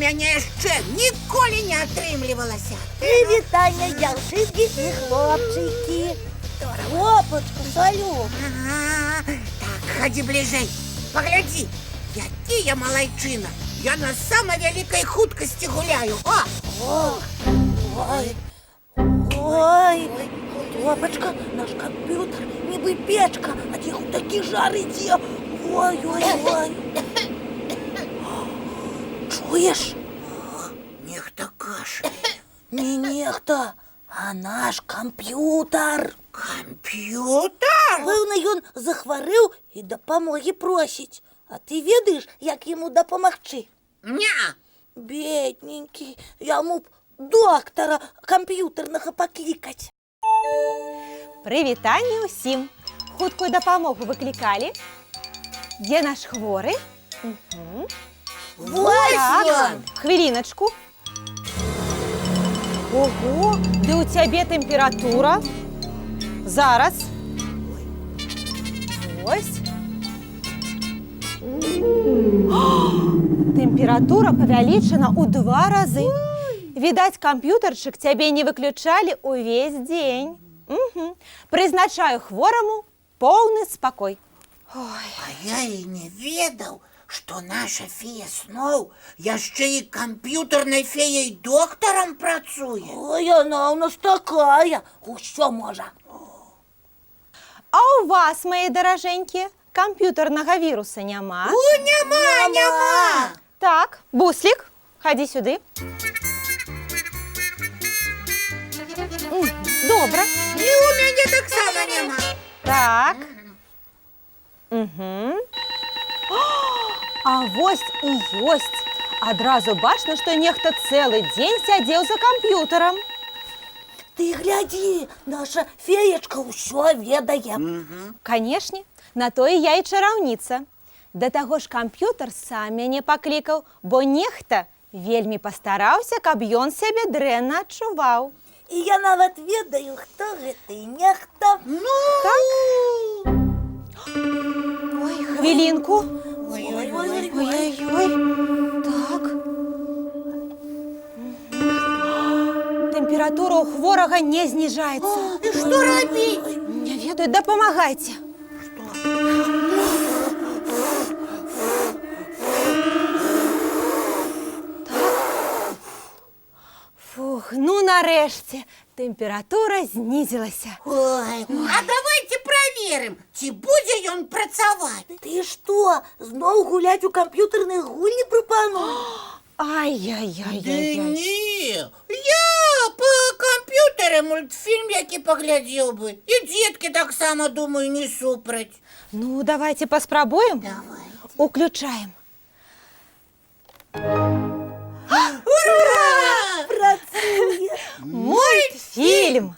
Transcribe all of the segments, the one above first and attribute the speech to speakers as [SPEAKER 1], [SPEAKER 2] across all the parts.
[SPEAKER 1] мяне яшчэ ніколі не атрымлівалася.
[SPEAKER 2] Вітання, дзяўчынкі і хлопчыкі. Хлопачку, салют.
[SPEAKER 1] Так, хадзі бліжэй. Паглядзі, які я малайчына. Я на самай вялікай хуткасці гуляю.
[SPEAKER 2] Ой, хлопачка, наш камп'ютер нібы печка, ад яго такі жар ідзе. Ой. Чуеш?
[SPEAKER 1] Нехта кашляе.
[SPEAKER 2] Не нехта, а наш камп'ютер.
[SPEAKER 1] Камп'ютер?
[SPEAKER 2] Пэўна, ён захварэў і дапамогі просіць. А ты ведаеш, як яму дапамагчы?
[SPEAKER 1] Ня.
[SPEAKER 2] Бедненькі, яму б доктара камп'ютарнага паклікаць.
[SPEAKER 3] Прывітанне ўсім! Хуткую дапамогу выклікалі? Дзе наш хворы?
[SPEAKER 2] Вось ён!
[SPEAKER 3] Хвіліначку. Ого, ды у цябе тэмпература. Зараз. Вось. Тэмпература павялічана ў 2 разы. Відаць, камп'ютарчык цябе не выключалі ўвесь дзень. Прызначаю хвораму поўны спакой.
[SPEAKER 1] А я і не ведаў, што наша фея сноў яшчэ і камп'ютарнай феяй доктарам працуе.
[SPEAKER 2] Ой, яна ў нас такая, усё можа.
[SPEAKER 3] А ў вас, мае даражэнькія, камп'ютарнага віруса няма?
[SPEAKER 1] Няма!
[SPEAKER 3] Так, Буслік, хадзі сюды. Добра.
[SPEAKER 1] І у мяне таксама няма.
[SPEAKER 3] Так. А вось і ёсць. Адразу бачна, што нехта цэлы дзень сядзеў за камп'ютарам.
[SPEAKER 2] Ты глядзі, наша феечка ўсё ведае.
[SPEAKER 3] Канешне, на тое я і чараўніца. Да таго ж камп'ютар сам мяне паклікаў, бо нехта вельмі пастараўся, каб ён сябе дрэнна адчуваў.
[SPEAKER 2] І я нават ведаю, хто гэты нехта.
[SPEAKER 3] Так? Ой, хвілінку. Ой-ой-ой. Так. Тэмпература ў хворага не зніжаецца.
[SPEAKER 1] І што рабіць?
[SPEAKER 3] Не ведаю, дапамагайце. Фух, ну нарэшце, тэмпература знізілася.
[SPEAKER 1] Ой, а давайте праверым, ці будзе ён працаваць.
[SPEAKER 2] Ты што, зноў гуляць у камп'ютарныя гульні прапануеш?
[SPEAKER 3] Ай-яй-яй-яй-яй.
[SPEAKER 1] Не, я по камп'ютары мультфільм які паглядзеў бы. І дзеткі таксама, думаю, не супраць.
[SPEAKER 3] Ну, давайте паспрабуем.
[SPEAKER 1] Давай.
[SPEAKER 3] Уключаем.
[SPEAKER 1] Ура!
[SPEAKER 2] Працуе.
[SPEAKER 3] Мультфільм.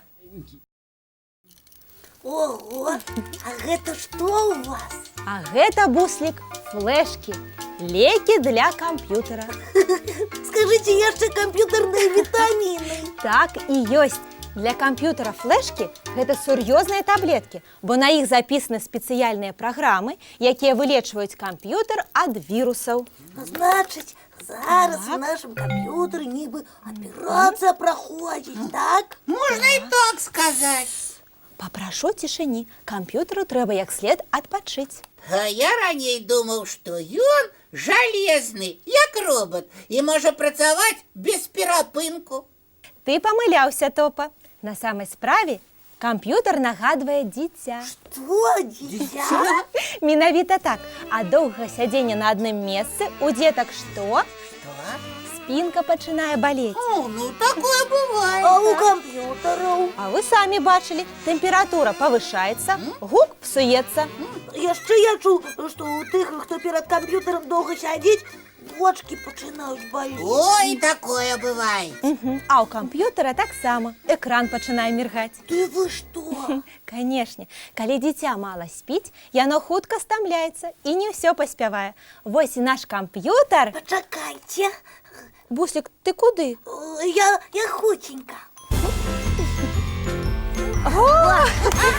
[SPEAKER 2] Ого, а гэта што ў вас?
[SPEAKER 3] А гэта, Буслік, флешкі. Лекі для камп'ютара.
[SPEAKER 2] Скажыце яшчэ камп'ютарныя вітаміны.
[SPEAKER 3] Так і ёсць. Для камп'ютара флешкі гэта сур'ёзныя таблеткі, бо на іх запісаны спецыяльныя праграмы, якія вылечваюць камп'ютар ад вірусаў.
[SPEAKER 2] Значыць, зараз у нашым камп'ютары нібы аперацыя праходзіць, так?
[SPEAKER 1] Можна і так сказаць.
[SPEAKER 3] Папрашу цішыні, камп'ютару трэба як след адпачыць.
[SPEAKER 1] А я раней думаў, што ён жалезны, як робот, і можа працаваць без перапынку.
[SPEAKER 3] Ты памыляўся, Топа. На самай справе камп'ютар нагадвае дзіця.
[SPEAKER 2] Што, дзіця?
[SPEAKER 3] Менавіта так. А доўгага сядзення на адным месцы у дзетак што?
[SPEAKER 1] Што?
[SPEAKER 3] Спінка пачынае балець.
[SPEAKER 1] Ну такое бывае.
[SPEAKER 2] А у камп'ютараў?
[SPEAKER 3] А вы самі бачылі, тэмпература павышаецца, гук псуецца.
[SPEAKER 2] Яшчэ я чуў, што у тых, хто перад камп'ютарам доўга сядзіць, вочки пачынаюць балець.
[SPEAKER 1] Ой, такое бывае.
[SPEAKER 3] А ў камп'ютара таксама. Экран пачынае міргаць.
[SPEAKER 2] Ты вы што?
[SPEAKER 3] Канешне, калі дзіця мала спіць, яно хутка стамляецца і не ўсё паспявае. Вось і наш камп'ютар.
[SPEAKER 2] Пачакайце.
[SPEAKER 3] Буслік, ты куды?
[SPEAKER 2] Я хутенька.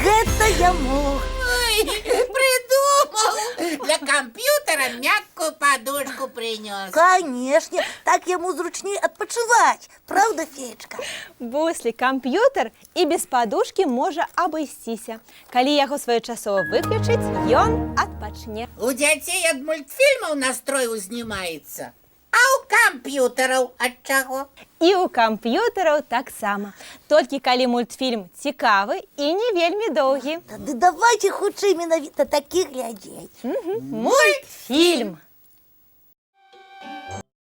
[SPEAKER 2] Гэта яму.
[SPEAKER 1] Ой, придумал Для компьютера мягкую подушку принес.
[SPEAKER 2] Конечно, так ему зручнее отпочивать. Правда, Феечка?
[SPEAKER 3] Буслі, камп'ютер і без падушкі можа абысціся. Калі яго своечасова выключыць, ён адпачне.
[SPEAKER 1] У дзяцей ад мультфільмаў настрой узнімаецца. А ў камп'ютараў ад чаго?
[SPEAKER 3] І ў камп'ютараў таксама. Толькі калі мультфільм цікавы і не вельмі доўгі.
[SPEAKER 2] Тады давайте хутчэй менавіта такіх глядзець.
[SPEAKER 3] Мультфільм.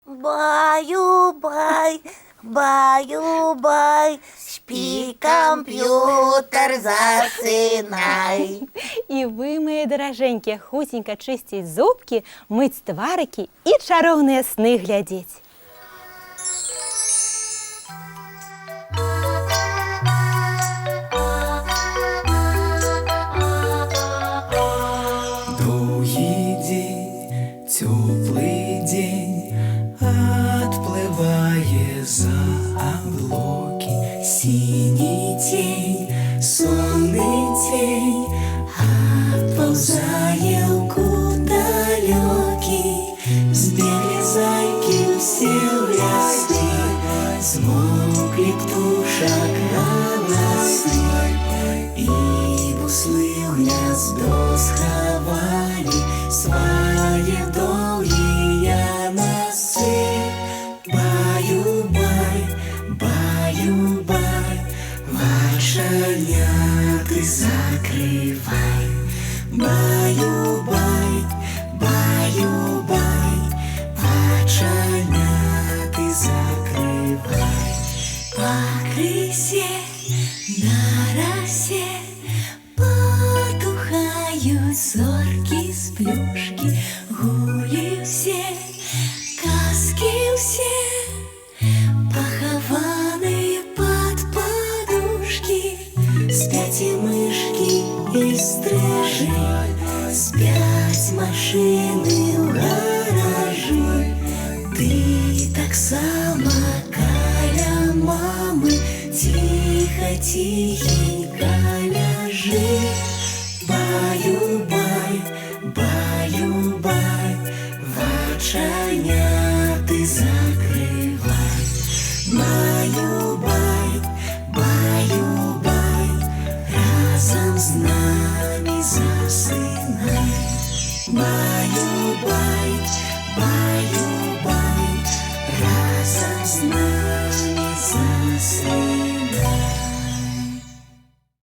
[SPEAKER 2] Баю-бай, баю-бай, спі, комп'ютер, засынай.
[SPEAKER 3] І вы, мае даражэнькія, хутенька чысціць зубкі, мыць тварыкі і чароўныя сны глядзець.
[SPEAKER 4] Доўгі дзень, цёплы дзень, адплывае за аблокі. Сіні цень, сонны цень, адпаўзае ў кут далёкі. Збеглі зайкі ўсе ў лясы, змоўклі птушак галасы. І буслы ў гняздо схавалі свае доўгія носы. Баю-бай, баю-бай, вачаняты закрывай. Баю-бай, баю-бай, вачаняты закрывай. Пакрысе, на расе потухаюць зоркі з плюшкі. Гулі ўсе, казкі ўсе, пахаваныя пад падушкі. Спяць і мышкі, і стрыжы, спяць машыны ў гаражы. Ты таксама каля мамы ціха-ціхенька ляжы. Баю-бай, баю-бай, вачаняты закрывай. Баю-бай, баю-бай, разам з намі засынай. Баю-бай, баю-бай.